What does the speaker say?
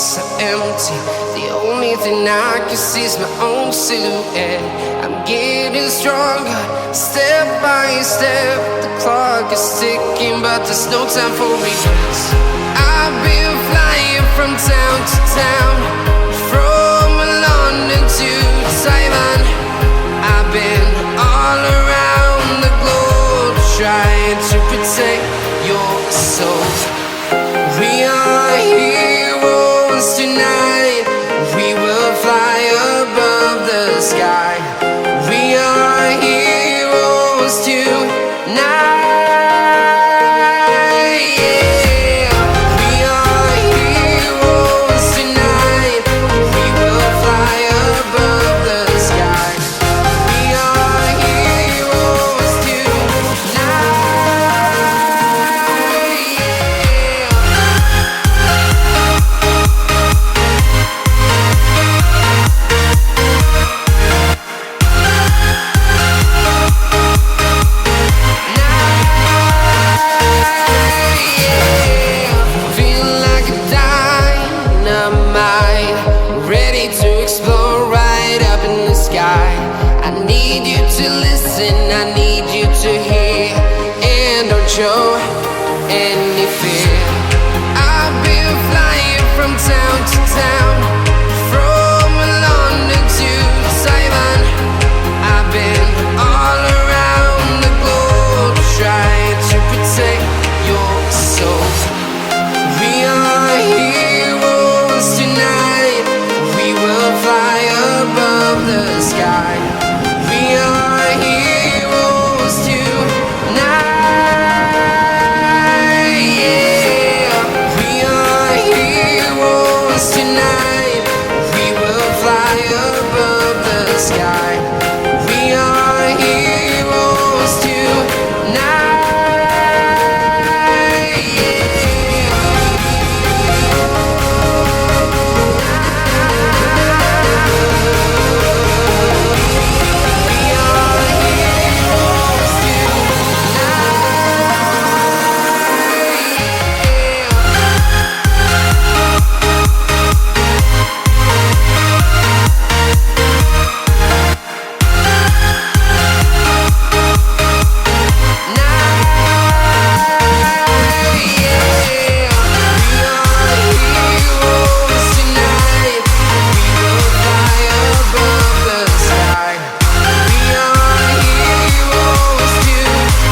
so empty. The only thing I can see is my own silhouette. I'm getting stronger, step by step. The clock is ticking, but there's no time for regrets. I've been flying from town to town, from London to Taiwan. I've been all around the globe, trying to protect your soul. We are heroes tonight. We will fly above the sky. We are heroes tonight. Yeah. We are heroes tonight. We will fly above the sky. We are heroes tonight. Feel like a dynamite, ready to explode right up in the sky. I need you to listen, I need